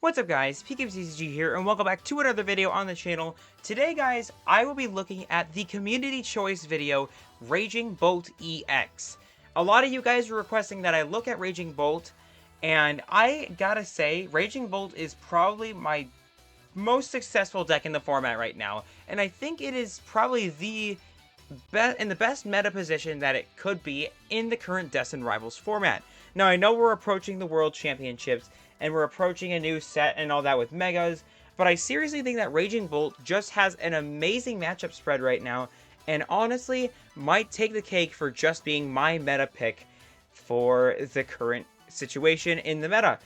What's up guys, PTCGL here, and welcome back to another video on the channel. Today guys, I will be looking at the community choice video, Raging Bolt EX. A lot of you guys were requesting that I look at Raging Bolt, and I gotta say, Raging Bolt is probably my most successful deck in the format right now, and I think it is probably the best meta position that it could be in the current Destined Rivals format. Now, I know we're approaching the World Championships, and we're approaching a new set and all that with Megas, but I seriously think that Raging Bolt just has an amazing matchup spread right now, and honestly, might take the cake for just being my meta pick for the current situation in the meta.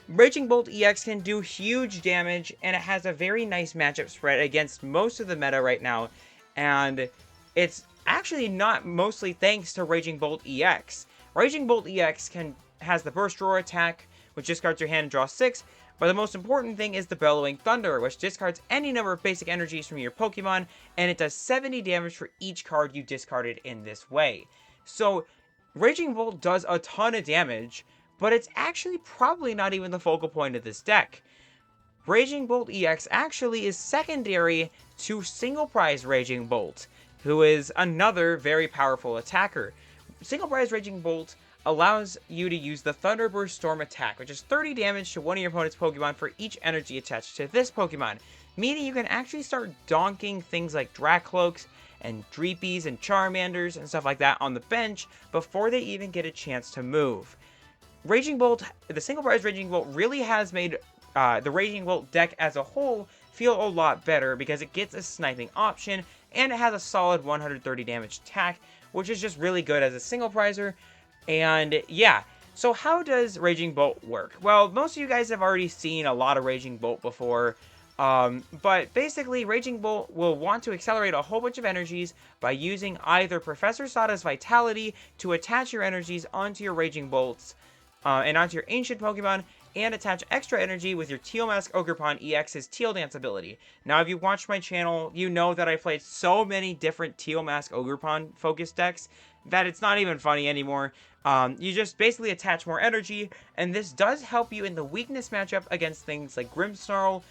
Raging Bolt EX can do huge damage, and it has a very nice matchup spread against most of the meta right now, and it's actually not mostly thanks to Raging Bolt EX. Raging Bolt EX has the Burst Roar attack, which discards your hand and draws 6, but the most important thing is the Bellowing Thunder, which discards any number of basic energies from your Pokemon, and it does 70 damage for each card you discarded in this way. So, Raging Bolt does a ton of damage, but it's actually probably not even the focal point of this deck. Raging Bolt EX actually is secondary to Single Prize Raging Bolt, who is another very powerful attacker. Single Prize Raging Bolt allows you to use the Thunderburst Storm attack, which is 30 damage to one of your opponent's Pokemon for each energy attached to this Pokemon, meaning you can actually start donking things like Dracloaks and Dreepies and Charmanders and stuff like that on the bench before they even get a chance to move. Raging Bolt, the Single Prize Raging Bolt really has made the Raging Bolt deck as a whole feel a lot better because it gets a sniping option and it has a solid 130 damage attack, which is just really good as a single prizer. And yeah, so how does Raging Bolt work? Well, most of you guys have already seen a lot of Raging Bolt before, but basically Raging Bolt will want to accelerate a whole bunch of energies by using either Professor Sada's Vitality to attach your energies onto your Raging Bolts and onto your ancient Pokemon, and attach extra energy with your Teal Mask Ogerpon EX's Teal Dance ability. Now, if you watched my channel, you know that I played so many different Teal Mask Ogerpon focus decks that it's not even funny anymore. You just basically attach more energy, and this does help you in the weakness matchup against things like Grimmsnarl,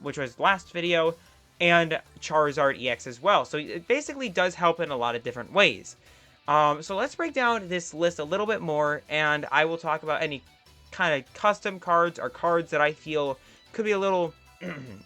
which was last video, and Charizard EX as well. So it basically does help in a lot of different ways. So let's break down this list a little bit more, and I will talk about any kind of custom cards or cards that I feel could be a little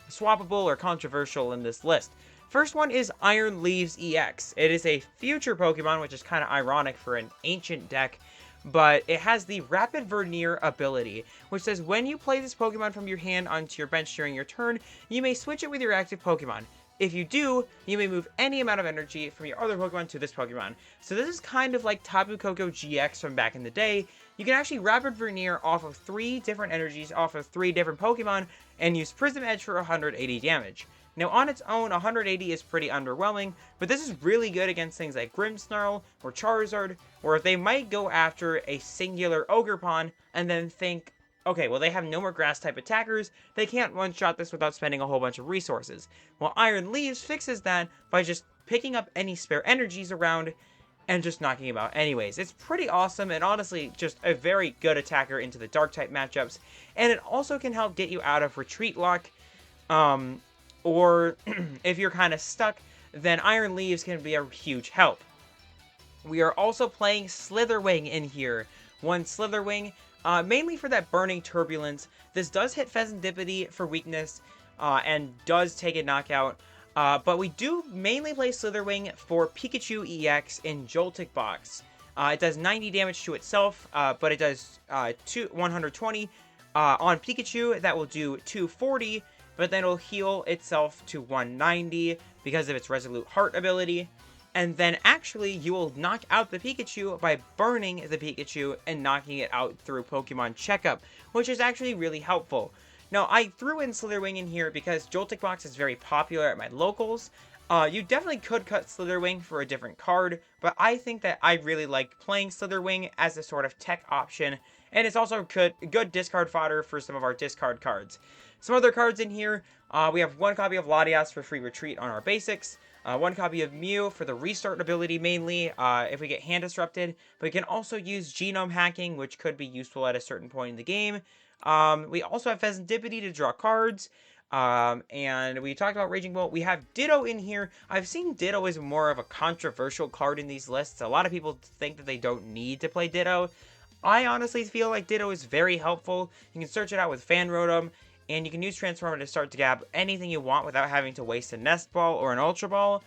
swappable or controversial in this list. First one is Iron Leaves EX. It is a future Pokemon, which is kind of ironic for an ancient deck, but it has the Rapid Vernier ability, which says when you play this Pokemon from your hand onto your bench during your turn, you may switch it with your active Pokemon. If you do, you may move any amount of energy from your other Pokemon to this Pokemon. So this is kind of like Tapu Koko GX from back in the day. You can actually Rapid Vernier off of 3 different energies off of 3 different Pokemon and use Prism Edge for 180 damage. Now on its own, 180 is pretty underwhelming, but this is really good against things like Grimmsnarl or Charizard, where they might go after a singular Ogerpon and then think, okay, well, they have no more grass-type attackers, they can't one-shot this without spending a whole bunch of resources. Well, Iron Leaves fixes that by just picking up any spare energies around and just knocking him out anyways. It's pretty awesome, and honestly, just a very good attacker into the Dark-type matchups, and it also can help get you out of Retreat Lock, or if you're kind of stuck, then Iron Leaves can be a huge help. We are also playing Slitherwing in here. One Slitherwing, mainly for that Burning Turbulence. This does hit Fezandipiti for weakness, and does take a knockout. But we do mainly play Slitherwing for Pikachu EX in Joltik Box. It does 90 damage to itself, but it does 120 on Pikachu. That will do 240, but then it'll heal itself to 190 because of its Resolute Heart ability. And then actually, you will knock out the Pikachu by burning the Pikachu and knocking it out through Pokemon Checkup, which is actually really helpful. Now, I threw in Slitherwing in here because Joltik Box is very popular at my locals. You definitely could cut Slitherwing for a different card, but I think that I really like playing Slitherwing as a sort of tech option, and it's also good discard fodder for some of our discard cards. Some other cards in here, we have one copy of Latias for free retreat on our basics, one copy of Mew for the restart ability mainly, if we get hand disrupted, but we can also use genome hacking, which could be useful at a certain point in the game. We also have Fezandipiti to draw cards. And we talked about Raging Bolt. We have Ditto in here. I've seen Ditto as more of a controversial card in these lists. A lot of people think that they don't need to play Ditto. I honestly feel like Ditto is very helpful. You can search it out with Fan Rotom, and you can use Transformer to start to grab anything you want without having to waste a Nest Ball or an Ultra Ball.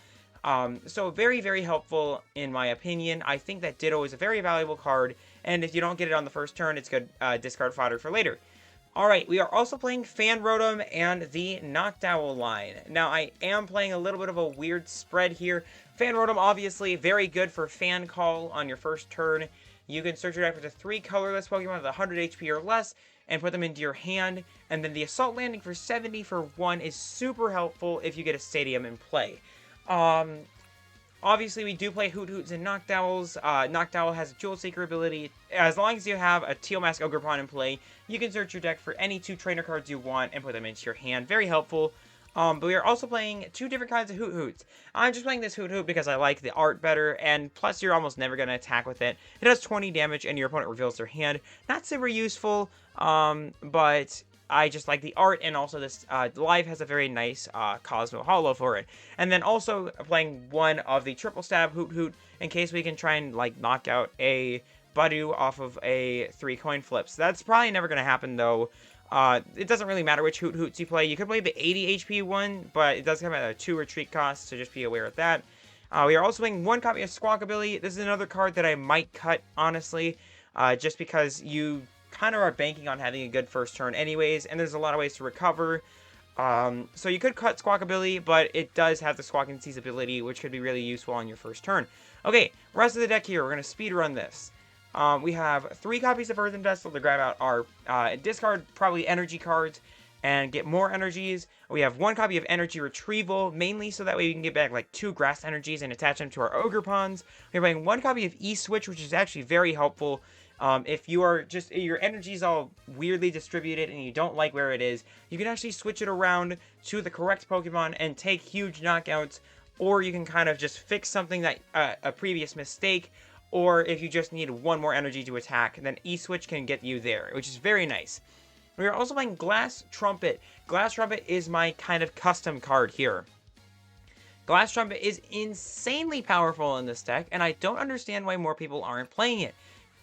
So very, very helpful in my opinion. I think that Ditto is a very valuable card, and if you don't get it on the first turn, it's good discard fodder for later. Alright, we are also playing Fan Rotom and the Noctowl line. Now, I am playing a little bit of a weird spread here. Fan Rotom, obviously, very good for Fan Call on your first turn. You can search your deck for 3 colorless Pokemon with 100 HP or less, and put them into your hand. And then the Assault Landing for 70 for 1 is super helpful if you get a Stadium in play. Obviously, we do play Hoothoots and Noctowls. Noctowl has a Jewel Seeker ability. As long as you have a Teal Mask Ogerpon in play, you can search your deck for any 2 trainer cards you want and put them into your hand. Very helpful. But we are also playing 2 different kinds of Hoothoots. I'm just playing this Hoothoot because I like the art better, and plus you're almost never going to attack with it. It does 20 damage, and your opponent reveals their hand. Not super useful, but I just like the art, and also this live has a very nice Cosmo Hollow for it. And then also playing one of the Triple Stab Hoothoot in case we can try and like knock out a Budu off of a 3 coin flips. That's probably never going to happen though. It doesn't really matter which Hoothoots you play. You could play the 80 HP one, but it does come at a 2 retreat cost, so just be aware of that. We are also playing 1 copy of Squawkabilly. This is another card that I might cut, honestly, just because you kind of are banking on having a good first turn anyways, and there's a lot of ways to recover. So you could cut Squawkabilly, but it does have the Squawk and Seize ability, which could be really useful on your first turn. Okay, rest of the deck here, we're going to speed run this. We have 3 copies of Earthen Vessel to grab out our discard probably energy cards and get more energies. We have 1 copy of Energy Retrieval, mainly so that way we can get back like 2 grass energies and attach them to our Ogerpons. We're playing 1 copy of E-Switch, which is actually very helpful. If you are just, your energy is all weirdly distributed and you don't like where it is, you can actually switch it around to the correct Pokemon and take huge knockouts, or you can kind of just fix something that, a previous mistake, or if you just need 1 more energy to attack, then E-Switch can get you there, which is very nice. We are also playing Glass Trumpet. Glass Trumpet is my kind of custom card here. Glass Trumpet is insanely powerful in this deck, and I don't understand why more people aren't playing it.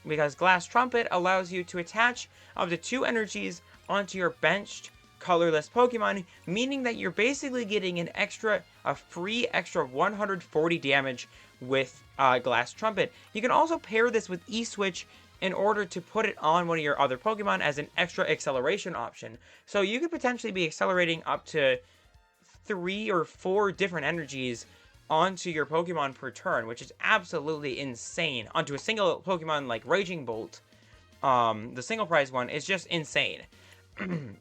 Because Glass Trumpet allows you to attach up to 2 energies onto your benched colorless Pokemon, meaning that you're basically getting a free extra 140 damage with Glass Trumpet. You can also pair this with E-Switch in order to put it on one of your other Pokemon as an extra acceleration option. So you could potentially be accelerating up to 3 or 4 different energies onto your Pokemon per turn, which is absolutely insane. Onto a single Pokemon like Raging Bolt, the single prize one, is just insane.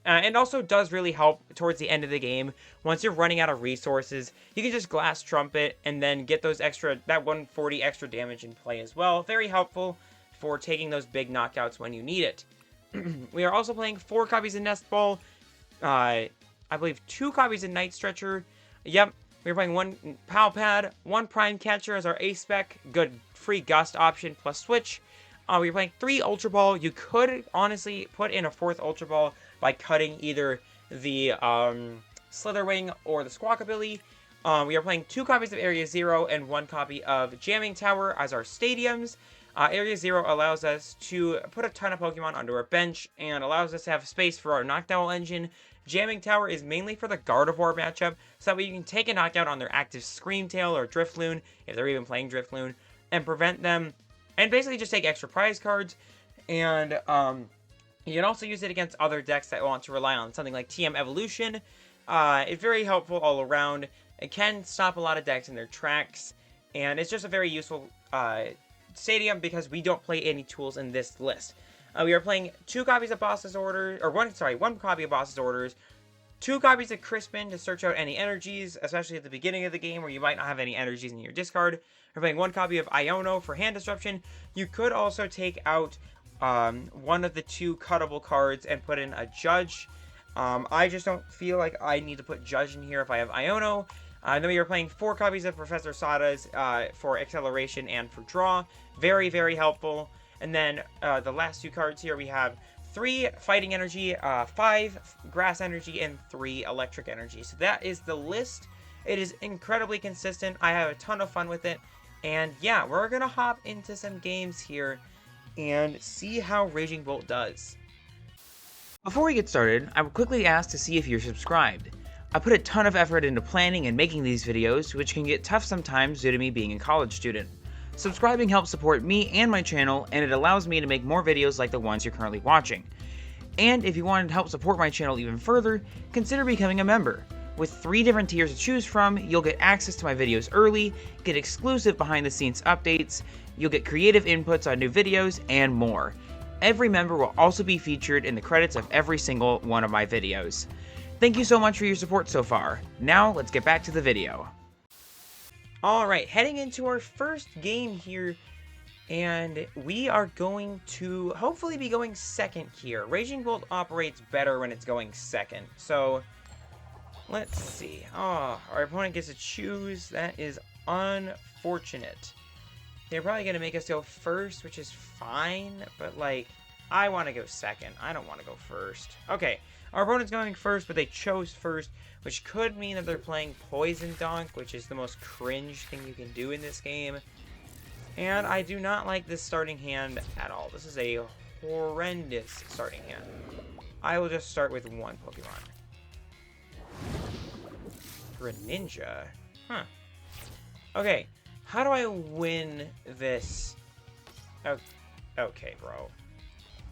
It also does really help towards the end of the game. Once you're running out of resources, you can just Glass Trumpet and then get that 140 extra damage in play as well. Very helpful for taking those big knockouts when you need it. We are also playing 4 copies of Nest Ball. I believe 2 copies of Night Stretcher. Yep. We're playing 1 Pal Pad, 1 Prime Catcher as our A-Spec, good free Gust option plus Switch. We're playing 3 Ultra Ball. You could honestly put in a 4th Ultra Ball by cutting either the Slitherwing or the Squawkabilly. We are playing 2 copies of Area 0 and 1 copy of Jamming Tower as our stadiums. Area 0 allows us to put a ton of Pokemon onto our bench and allows us to have space for our Noctowl engine. Jamming Tower is mainly for the Gardevoir matchup, so that way you can take a knockout on their active Screamtail or Drifloon, if they're even playing Drifloon, and prevent them, and basically just take extra prize cards. And you can also use it against other decks that want to rely on something like TM Evolution. It's very helpful all around. It can stop a lot of decks in their tracks, and it's just a very useful stadium because we don't play any tools in this list. We are playing 2 copies of Boss's Orders, or 1 copy of Boss's Orders, 2 copies of Crispin to search out any energies, especially at the beginning of the game where you might not have any energies in your discard. We're playing 1 copy of Iono for hand disruption. You could also take out one of the 2 cuttable cards and put in a Judge. I just don't feel like I need to put Judge in here if I have Iono. Then we are playing 4 copies of Professor Sada's for acceleration and for draw. Very, very helpful. And then the last 2 cards here, we have 3 fighting energy, 5 grass energy, and 3 electric energy. So that is the list. It is incredibly consistent. I have a ton of fun with it. And yeah, we're going to hop into some games here and see how Raging Bolt does. Before we get started, I would quickly ask to see if you're subscribed. I put a ton of effort into planning and making these videos, which can get tough sometimes due to me being a college student. Subscribing helps support me and my channel, and it allows me to make more videos like the ones you're currently watching. And if you wanted to help support my channel even further, consider becoming a member. With 3 different tiers to choose from, you'll get access to my videos early, get exclusive behind the scenes updates, you'll get creative inputs on new videos, and more. Every member will also be featured in the credits of every single one of my videos. Thank you so much for your support so far. Now, let's get back to the video. Alright, heading into our first game here, and we are going to hopefully be going second here. Raging Bolt operates better when it's going second, so let's see. Oh, our opponent gets to choose. That is unfortunate. They're probably going to make us go first, which is fine, but like, I want to go second. I don't want to go first. Okay, our opponent's going first, but they chose first, which could mean that they're playing Poison Dunk, which is the most cringe thing you can do in this game. And I do not like this starting hand at all. This is a horrendous starting hand. I will just start with one Pokemon. Greninja? Huh. Okay, how do I win this? Oh, okay, bro.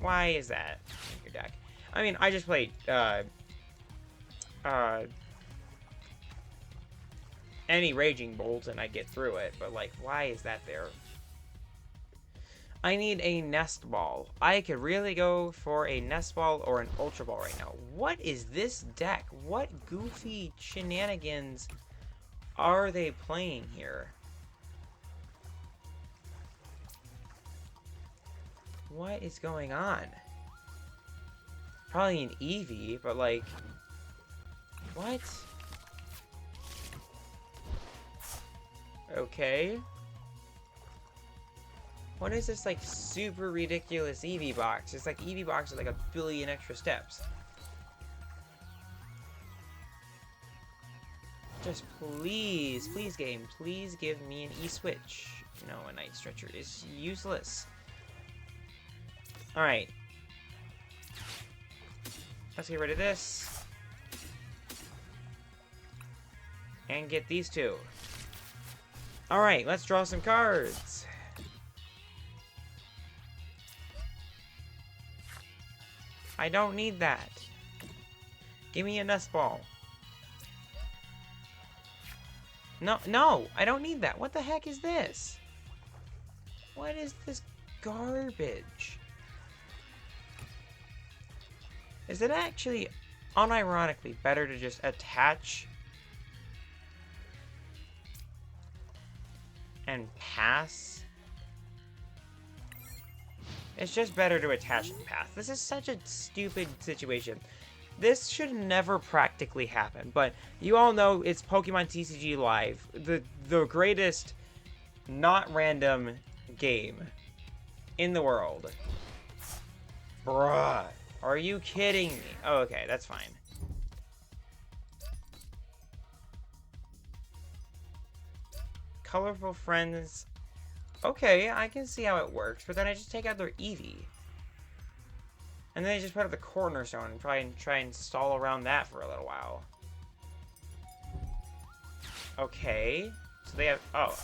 Why is that in your deck? I mean, I just played, any Raging Bolt and I get through it, but like, why is that there? I need a Nest Ball. I could really go for a Nest Ball or an Ultra Ball right now. What is this deck? What goofy shenanigans are they playing here? What is going on? Probably an Eevee, but like, what? Okay. What is this, like, super ridiculous Eevee box? It's like Eevee box with like a billion extra steps. Just please, please game, please give me an E-Switch. No, a Night Stretcher is useless. Alright. Let's get rid of this. And get these two. Alright, let's draw some cards. I don't need that. Give me a Nest Ball. No, I don't need that. What the heck is this? What is this garbage? Is it actually unironically better to just attach and pass? It's just better to attach and pass. This is such a stupid situation. This should never practically happen, but you all know it's Pokemon TCG Live, the greatest not random game in the world. Bruh, are you kidding me? Oh, okay, that's fine. Colorful Friends. Okay, I can see how it works, but then I just take out their Eevee. And then I just put up the Cornerstone and try and stall around that for a little while. Okay. So they have... Oh.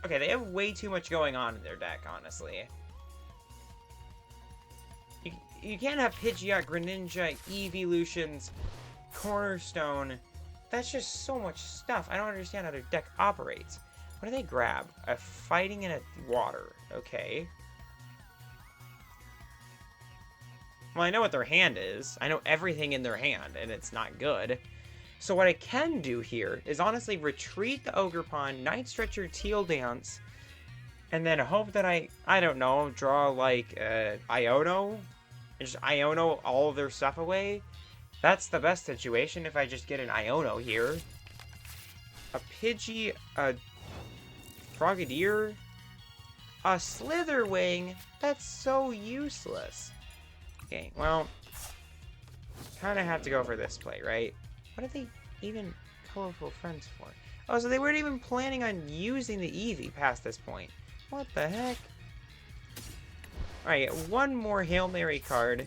Okay, they have way too much going on in their deck, honestly. You can't have Pidgeot, Greninja, Eeveelutions, Cornerstone. That's just so much stuff. I don't understand how their deck operates. What do they grab? A fighting and a water. Okay. Well, I know what their hand is. I know everything in their hand, and it's not good. So what I can do here is honestly retreat the Ogerpon, Night Stretcher, Teal Dance, and then hope that I don't know, draw like Iono, and just Iono all of their stuff away. That's the best situation if I just get an Iono here. A Pidgey, a Frogadier, a Slitherwing. That's so useless. Okay, well, kind of have to go for this play, right? What are they even colorful friends for? Oh, so they weren't even planning on using the Eevee past this point. What the heck? Alright, one more Hail Mary card.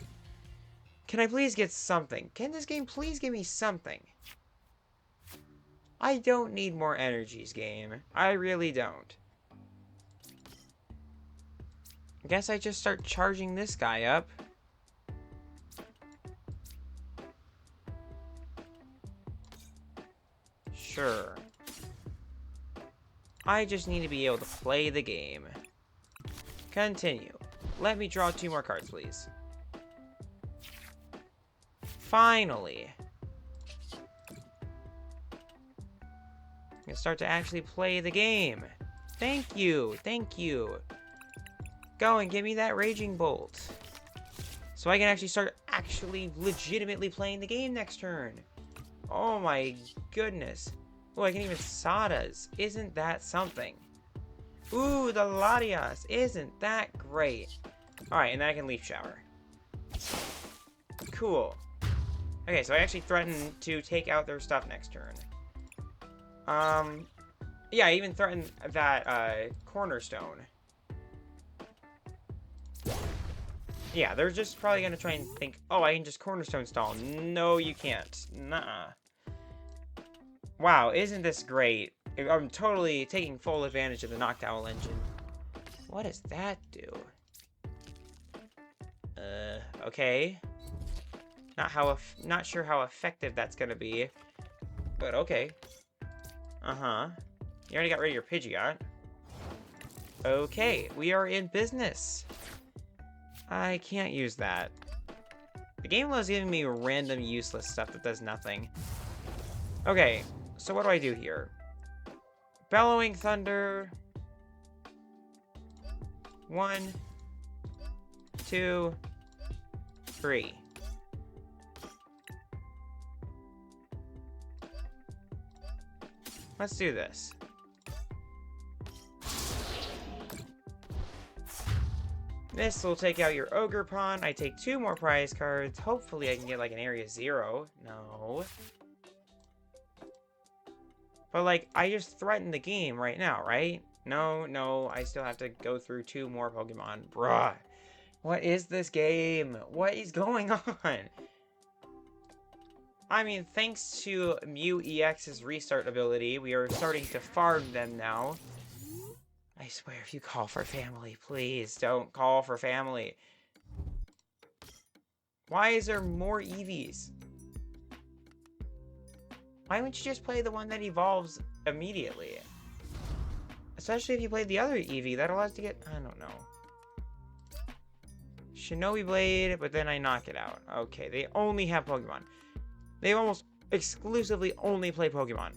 Can I please get something? Can this game please give me something? I don't need more energies, game. I really don't. I guess I just start charging this guy up. Sure. I just need to be able to play the game. Continue. Let me draw 2 more cards, please. Finally. I can start to actually play the game. Thank you. Thank you. Go and give me that Raging Bolt. So I can actually start legitimately playing the game next turn. Oh my goodness. Oh, I can even Sadas. Isn't that something? Ooh, the Latias. Isn't that great? Alright, and then I can Leaf Shower. Cool. Okay, so I actually threatened to take out their stuff next turn. Yeah, I even threatened that, Cornerstone. Yeah, they're just probably gonna try and think, oh, I can just Cornerstone stall. No, you can't. Nuh-uh. Wow, isn't this great? I'm totally taking full advantage of the Noctowl engine. What does that do? Okay. Not sure how effective that's gonna be. But okay. Uh-huh. You already got rid of your Pidgeot. Okay, we are in business. I can't use that. The game was giving me random useless stuff that does nothing. Okay, so what do I do here? Bellowing Thunder. 1, 2, 3. Let's do this. This will take out your Ogerpon. I take 2 more prize cards. Hopefully I can get like an Area 0. No. But like, I just threatened the game right now, right? No, I still have to go through 2 more Pokemon. Bruh. What is this game? What is going on? I mean, thanks to Mew EX's restart ability, we are starting to farm them now. I swear, if you call for family, please don't call for family. Why is there more Eevees? Why wouldn't you just play the one that evolves immediately? Especially if you played the other Eevee, that allows to get... I don't know. Shinobi Blade, but then I knock it out. Okay, they only have Pokemon. They almost exclusively only play Pokemon.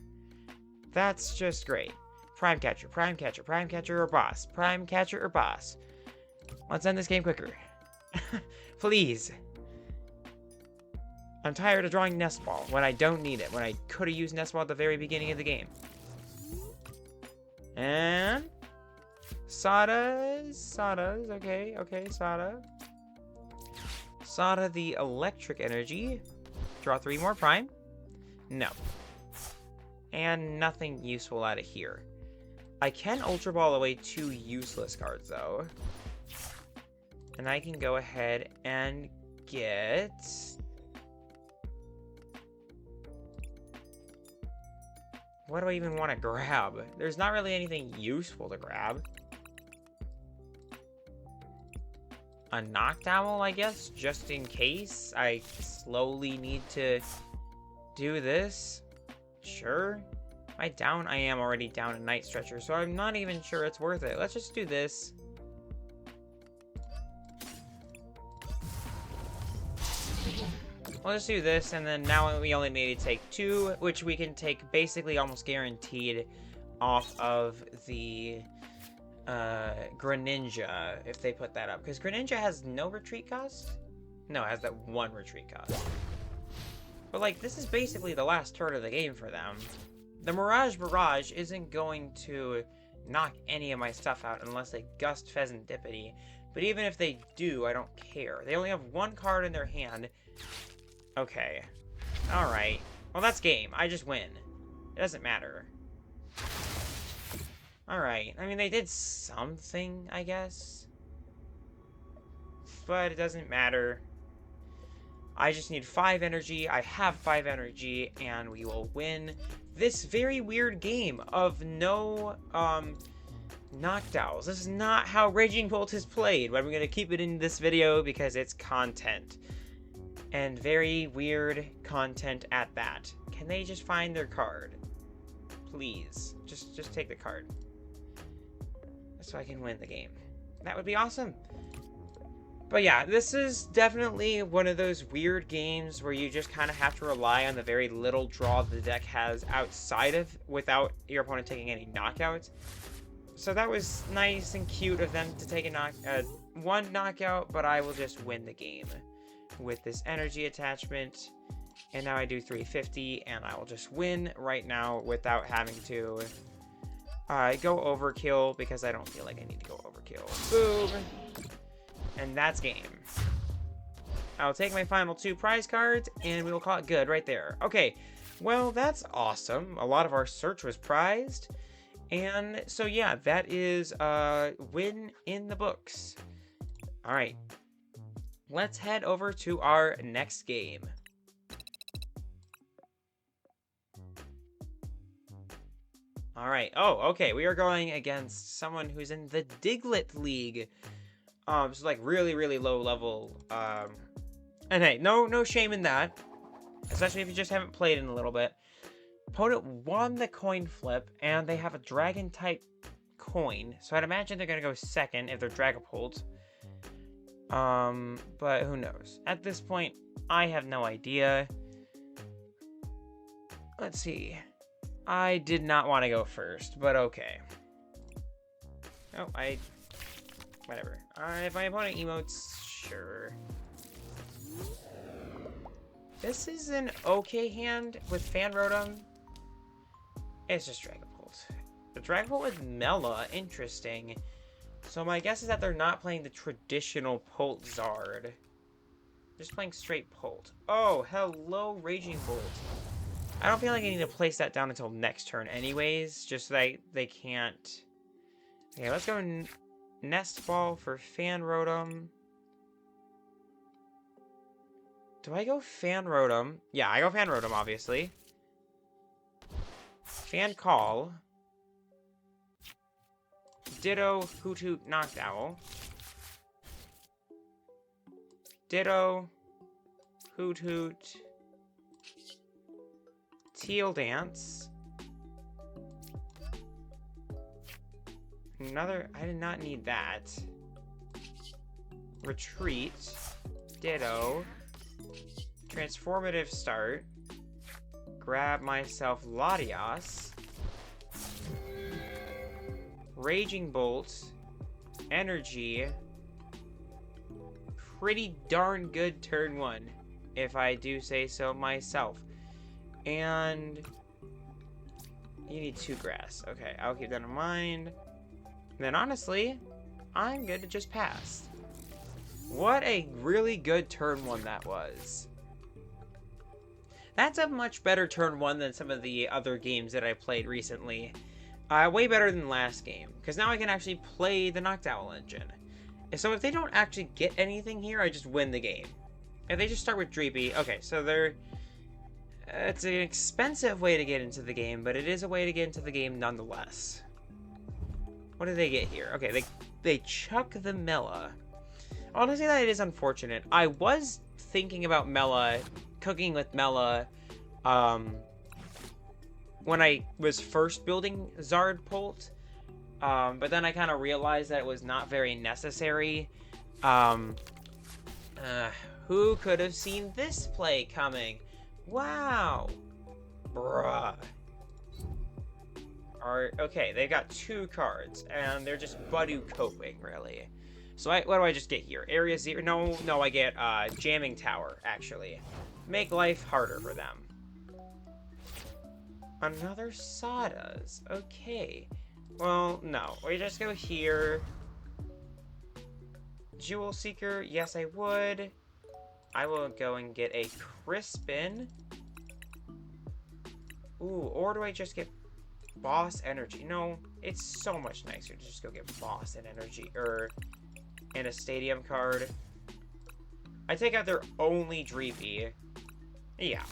That's just great. Prime Catcher, Prime Catcher, Prime Catcher, or Boss. Prime Catcher or Boss. Let's end this game quicker. Please. I'm tired of drawing Nest Ball when I don't need it. When I could have used Nest Ball at the very beginning of the game. And... Sadas. Okay, Sada. Sada the Electric Energy. Draw 3 more Prime. No. And nothing useful out of here. I can Ultra Ball away 2 useless cards, though. And I can go ahead and get... What do I even want to grab? There's not really anything useful to grab. A Noctowl, I guess, just in case I slowly need to do this. Sure. Am I down? I am already down a Night Stretcher, so I'm not even sure it's worth it. Let's just do this. We'll just do this, and then now we only need to take 2, which we can take basically almost guaranteed off of the Greninja, if they put that up. Because Greninja has no retreat cost? No, it has that 1 retreat cost. But, like, this is basically the last turn of the game for them. The Mirage Barrage isn't going to knock any of my stuff out unless they Gust Fezandipiti. But even if they do, I don't care. They only have one card in their hand. Okay. Alright. Well, that's game. I just win. It doesn't matter. Alright. I mean, they did something, I guess. But it doesn't matter. I just need 5 energy. I have 5 energy, and we will win this very weird game of no, Noctowls. This is not how Raging Bolt is played, but I'm going to keep it in this video because it's content. And very weird content at that. Can they just find their card? Please. Just take the card. So I can win the game. That would be awesome. But yeah, this is definitely one of those weird games where you just kind of have to rely on the very little draw the deck has outside of, without your opponent taking any knockouts. So that was nice and cute of them to take a one knockout, but I will just win the game with this energy attachment. And now I do 350, and I will just win right now without having to go overkill, because I don't feel like I need to go overkill. Boom! And that's game. I'll take my final 2 prize cards, and we will call it good right there. Okay, well, that's awesome. A lot of our search was prized. And so, yeah, that is a win in the books. All right. Let's head over to our next game. All right. Oh, okay. We are going against someone who's in the Diglett League. So like really, really low level. And hey, no shame in that. Especially if you just haven't played in a little bit. Opponent won the coin flip, and they have a dragon type coin. So I'd imagine they're gonna go second if they're Dragapult. But who knows? At this point, I have no idea. Let's see. I did not want to go first, but okay. Oh, whatever. If my opponent emotes, sure. This is an okay hand with Fan Rotom. It's just Dragapult. The Dragapult with Mela, interesting. So my guess is that they're not playing the traditional Pult Zard. Just playing straight Pult. Oh, hello, Raging Bolt. I don't feel like I need to place that down until next turn anyways, just so that they can't... Okay, let's go Nest Ball for Fan Rotom. Do I go Fan Rotom? Yeah, I go Fan Rotom, obviously. Fan Call. Ditto Hoothoot Noctowl. Ditto Hoothoot Teal Dance. Another, I did not need that. Retreat. Ditto. Transformative Start. Grab myself Latias. Raging Bolt. Energy. Pretty darn good turn 1, if I do say so myself. And you need 2 grass. Okay, I'll keep that in mind. And then honestly, I'm good to just pass. What a really good turn 1 that was. That's a much better turn 1 than some of the other games that I played recently. Way better than last game, because now I can actually play the Noctowl engine. So if they don't actually get anything here, I just win the game. If they just start with Dreepy, okay, so they're... it's an expensive way to get into the game, but it is a way to get into the game nonetheless. What do they get here? Okay, they chuck the Mela. Honestly, that is unfortunate. I was thinking about Mela, cooking with Mela, when I was first building Zard Pult, but then I kind of realized that it was not very necessary. Who could have seen this play coming? Wow. Bruh. Okay, they got 2 cards, and they're just Budu coping, really. So what do I just get here? Area 0? No, I get Jamming Tower, actually. Make life harder for them. Another Sadas. Okay. Well, no. We just go here. Jewel Seeker, yes I would. I will go and get a Crispin. Ooh, or do I just get Boss Energy? No, it's so much nicer to just go get Boss and Energy, and a Stadium card. I take out their only Dreepy. Yeah,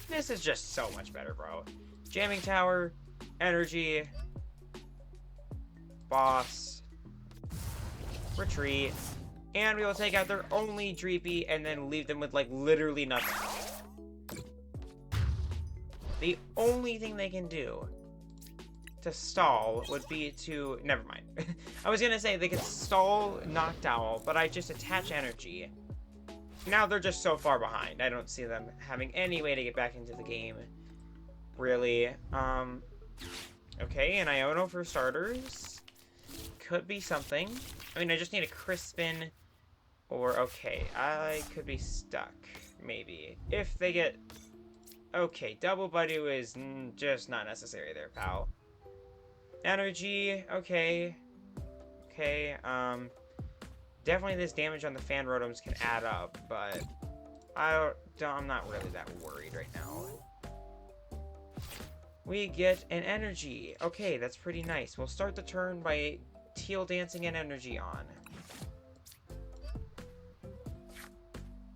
this is just so much better, bro. Jamming Tower, Energy, Boss, Retreat, and we will take out their only Dreepy and then leave them with, like, literally nothing. The only thing they can do to stall would be to... Never mind. I was gonna say they could stall Noctowl, but I just attach Energy. Now they're just so far behind. I don't see them having any way to get back into the game. Really. Okay, an Iono for starters. Could be something. I mean, I just need a Crispin. Or, okay, I could be stuck. Maybe. If they get... Okay, Double Budu is just not necessary there, pal. Energy, okay. Okay, definitely this damage on the Fan Rotoms can add up, but I'm not really that worried right now. We get an Energy. Okay, that's pretty nice. We'll start the turn by Teal dancing an Energy on.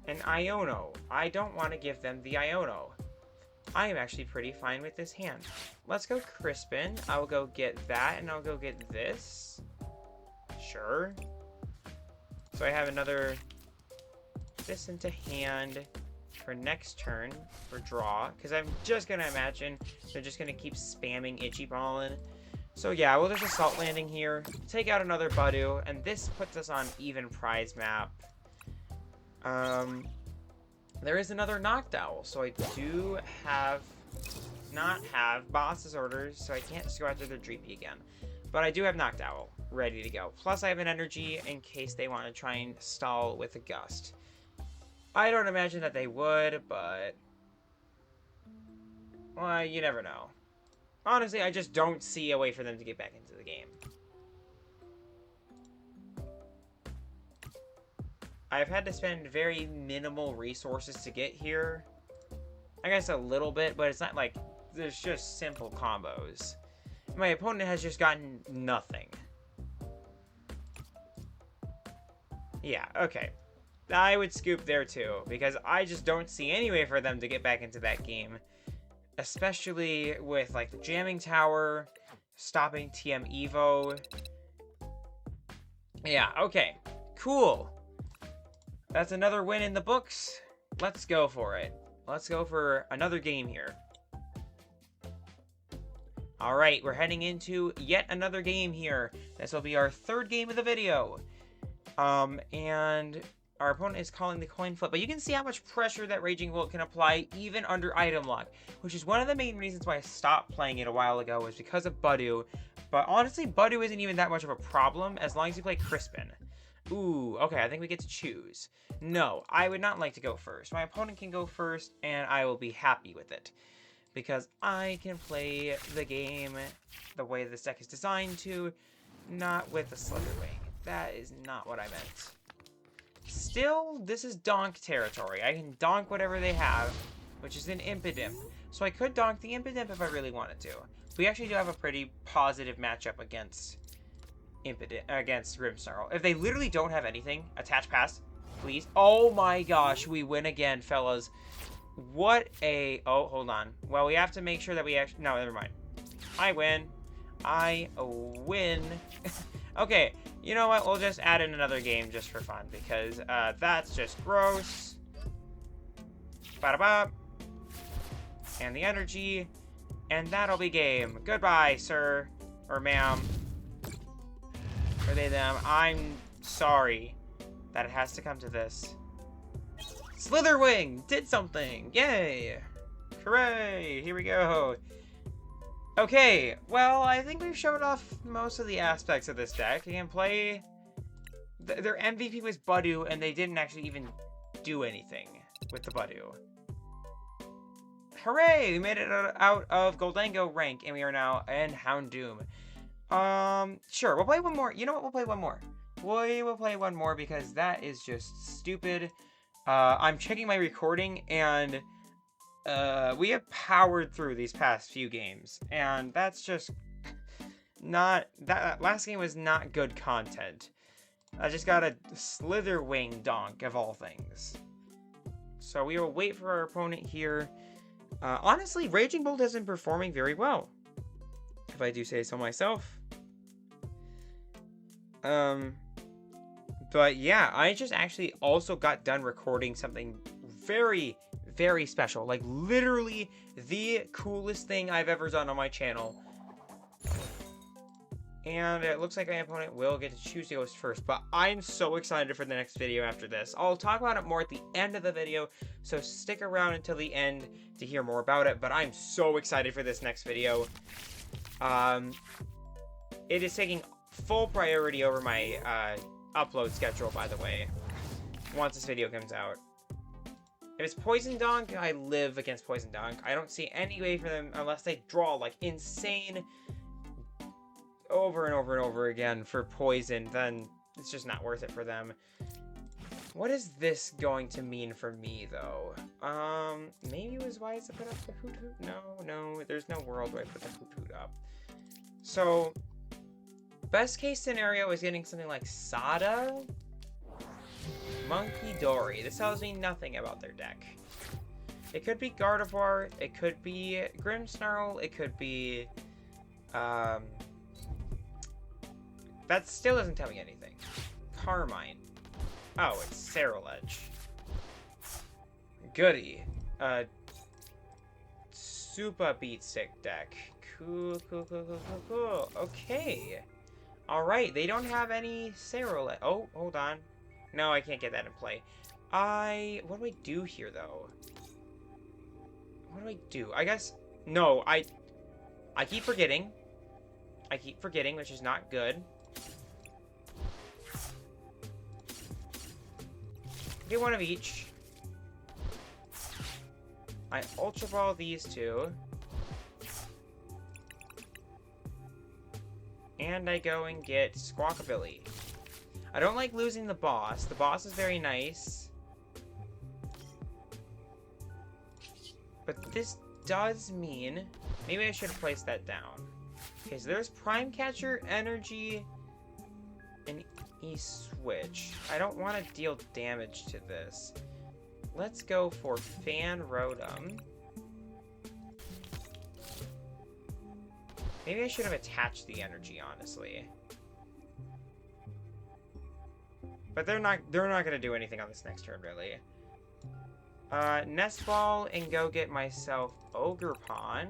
An Iono. I don't want to give them the Iono. I am actually pretty fine with this hand. Let's go Crispin. I'll go get that, and I'll go get this. Sure. So I have another... this into hand for next turn for draw. Because I'm just going to imagine they're just going to keep spamming Itchy Ballin'. So yeah, we'll just Assault Landing here. Take out another Budu, and this puts us on even prize map. There is another Noctowl, so I do not have Boss's orders, so I can't just go after their Dreepy again. But I do have Noctowl ready to go. Plus I have an Energy in case they want to try and stall with a Gust. I don't imagine that they would, but... well, you never know. Honestly, I just don't see a way for them to get back into the game. I've had to spend very minimal resources to get here. I guess a little bit, but it's not like there's just simple combos. My opponent has just gotten nothing. Yeah, okay. I would scoop there too, because I just don't see any way for them to get back into that game. Especially with, like, the Jamming Tower, stopping TM Evo. Yeah, okay. Cool. That's another win in the books. Let's go for it. Let's go for another game here. Alright, we're heading into yet another game here. This will be our third game of the video. And our opponent is calling the coin flip. But you can see how much pressure that Raging Bolt can apply even under item lock. Which is one of the main reasons why I stopped playing it a while ago, was because of Budu. But honestly, Budu isn't even that much of a problem as long as you play Crispin. Ooh, okay, I think we get to choose. No, I would not like to go first. My opponent can go first, and I will be happy with it. Because I can play the game the way this deck is designed to, not with the Slitherwing. That is not what I meant. Still, this is Donk territory. I can donk whatever they have, which is an Impidimp. So I could donk the Impidimp if I really wanted to. We actually do have a pretty positive matchup against Grimmsnarl. If they literally don't have anything, attach pass, please. Oh my gosh, we win again, fellas. What a... oh, hold on. Well, we have to make sure that we actually... no, never mind. I win. I win. Okay, you know what? We'll just add in another game just for fun, because that's just gross. Ba-da-ba. And the Energy. And that'll be game. Goodbye, sir. Or ma'am. Or they, them. I'm sorry that it has to come to this. Slitherwing did something! Yay! Hooray! Here we go. Okay, well, I think we've showed off most of the aspects of this deck. You can play... their MVP was Budu, and they didn't actually even do anything with the Budu. Hooray! We made it out of Goldango rank, and we are now in Houndoom. Sure, we'll play one more. You know what? We'll play one more. We will play one more because that is just stupid. I'm checking my recording, and we have powered through these past few games, and that's just not... That last game was not good content. I just got a Slitherwing donk, of all things. So we will wait for our opponent here. Honestly, Raging Bolt has been performing very well, if I do say so myself. But yeah, I just actually also got done recording something very, very special. Like, literally the coolest thing I've ever done on my channel. And it looks like my opponent will get to choose the host first. But I'm so excited for the next video after this. I'll talk about it more at the end of the video, so stick around until the end to hear more about it. But I'm so excited for this next video. It is taking full priority over my upload schedule, by the way, once this video comes out. If it's Poison Donk, I live against Poison Donk. I don't see any way for them unless they draw like insane over and over and over again for poison, then it's just not worth it for them. What is this going to mean for me, though? Maybe it was wise to put up the Hoothoot? No, there's no world where I put the Hoothoot up. So, best case scenario is getting something like Sada, Monkey Dory. This tells me nothing about their deck. It could be Gardevoir, it could be Grimmsnarl, it could be, that still doesn't tell me anything. Carmine. Oh, it's Ceruledge. Goody. Super Beatstick deck. Cool. Okay. Alright, they don't have any Ceruledge. Oh, hold on. No, I can't get that in play. What do I do here, though? What do I do? I guess... No, I keep forgetting. Which is not good. Get one of each. I Ultra Ball these two. And I go and get Squawkabilly. I don't like losing the boss. The boss is very nice. But this does mean... Maybe I should have placed that down. Okay, so there's Prime Catcher, Energy, and E-Switch. I don't want to deal damage to this. Let's go for Fan Rotom. Maybe I should have attached the energy, honestly. But they're not gonna do anything on this next turn, really. Nest Ball and go get myself Ogerpon.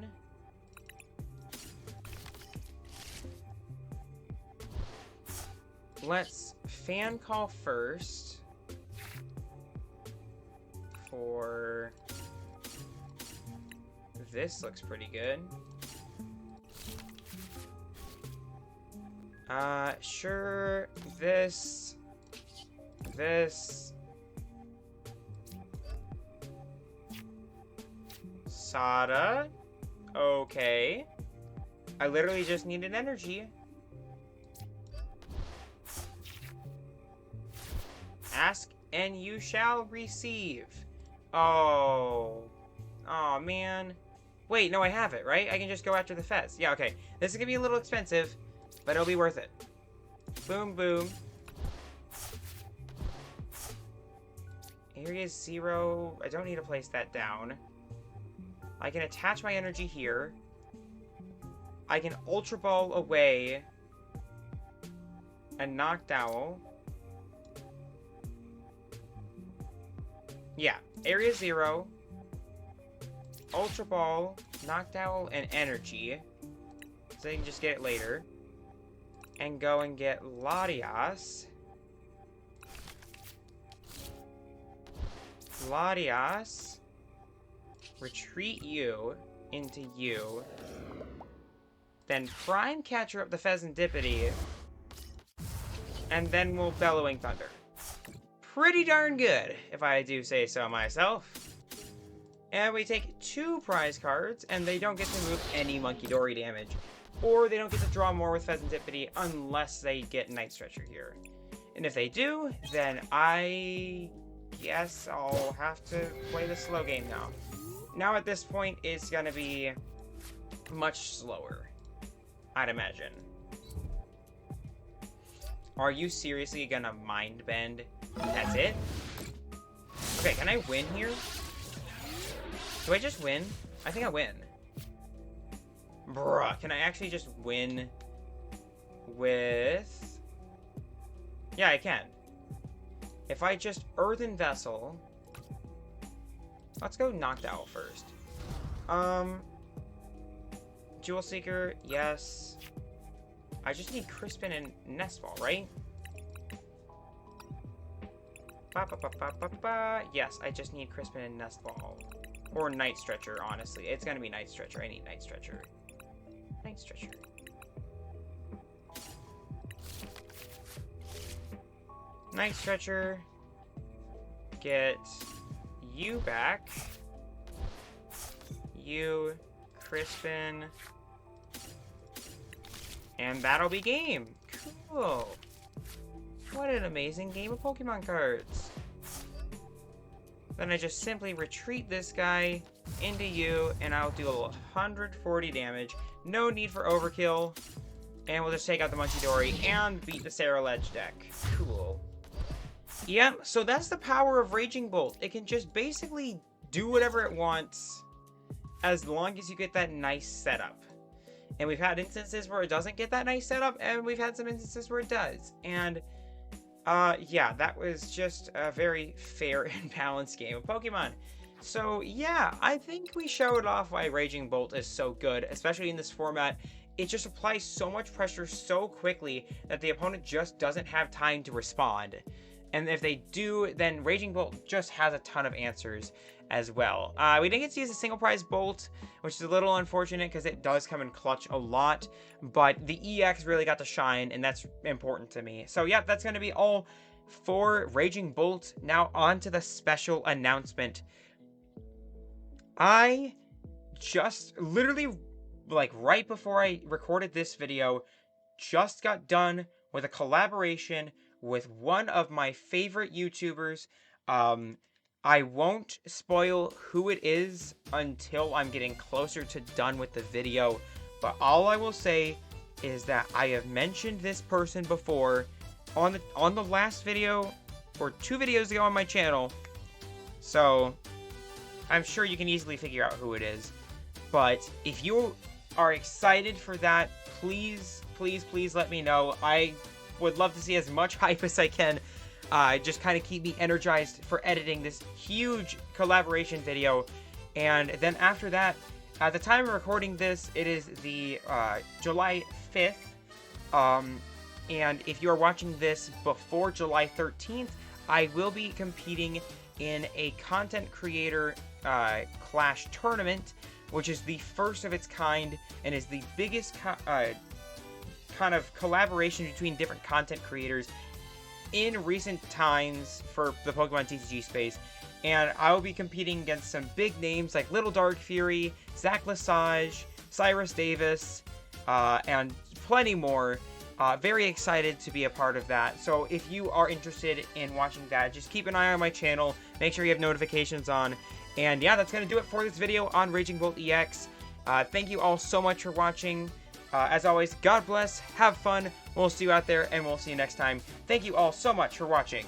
Let's Fan Call first. For... This looks pretty good. Sure, this... Sada. Okay. I literally just need an energy. Ask and you shall receive. Oh. Oh, man. Wait, no, I have it, right? I can just go after the Fez. Yeah, okay. This is gonna be a little expensive, but it'll be worth it. Boom, boom. Area 0. I don't need to place that down. I can attach my energy here. I can Ultra Ball away and Noctowl. Yeah, Area 0. Ultra Ball, Noctowl, and Energy. So I can just get it later. And go and get Latias. Latias. Retreat you into you. Then Prime Catcher up the Fezandipiti. And then we'll Bellowing Thunder. Pretty darn good, if I do say so myself. And we take 2 prize cards, and they don't get to move any Monkey Dory damage. Or they don't get to draw more with Fezandipiti unless they get Night Stretcher here. And if they do, then I guess I'll have to play the slow game now. Now at this point, it's going to be much slower, I'd imagine. Are you seriously going to mind bend? That's it? Okay, can I win here? Do I just win? I think I win. Bruh, can I actually just win with... Yeah, I can. If I just Earthen Vessel... Let's go Noctowl first. Jewel Seeker, yes. I just need Crispin and Nestball, right? Yes, I just need Crispin and Nestball. Or Night Stretcher, honestly. It's gonna be Night Stretcher. I need Night Stretcher. Night Stretcher. Night Stretcher. Get you back. You, Crispin. And that'll be game. Cool. What an amazing game of Pokemon cards. Then I just simply retreat this guy into you, and I'll do 140 damage. No need for overkill. And we'll just take out the Munchidori and beat the Sarah-Ledge deck. Cool. Yep, so that's the power of Raging Bolt. It can just basically do whatever it wants as long as you get that nice setup. And we've had instances where it doesn't get that nice setup, and we've had some instances where it does. And, yeah, that was just a very fair and balanced game of Pokemon. So, yeah, I think we showed off why Raging Bolt is so good, especially in this format. It just applies so much pressure so quickly that the opponent just doesn't have time to respond. And if they do, then Raging Bolt just has a ton of answers as well. We didn't get to use a single prize Bolt, which is a little unfortunate because it does come in clutch a lot. But the EX really got to shine, and that's important to me. So yeah, that's going to be all for Raging Bolt. Now on to the special announcement. I just literally, like right before I recorded this video, just got done with a collaboration with one of my favorite YouTubers. I won't spoil who it is until I'm getting closer to done with the video, but all I will say is that I have mentioned this person before on the last video, or 2 videos ago on my channel, so I'm sure you can easily figure out who it is. But if you are excited for that, please, please, please let me know. I would love to see as much hype as I can. Just kind of keep me energized for editing this huge collaboration video. And then after that, at the time of recording this, it is the July 5th. And if you are watching this before July 13th, I will be competing in a content creator Clash tournament, which is the first of its kind and is the biggest kind of collaboration between different content creators in recent times for the Pokemon TCG space. And I will be competing against some big names like Little Dark Fury, Zach Lesage, Cyrus Davis, and plenty more. Very excited to be a part of that. So if you are interested in watching that, just keep an eye on my channel. Make sure you have notifications on. And yeah, that's going to do it for this video on Raging Bolt EX. Thank you all so much for watching. As always, God bless, have fun, we'll see you out there, and we'll see you next time. Thank you all so much for watching.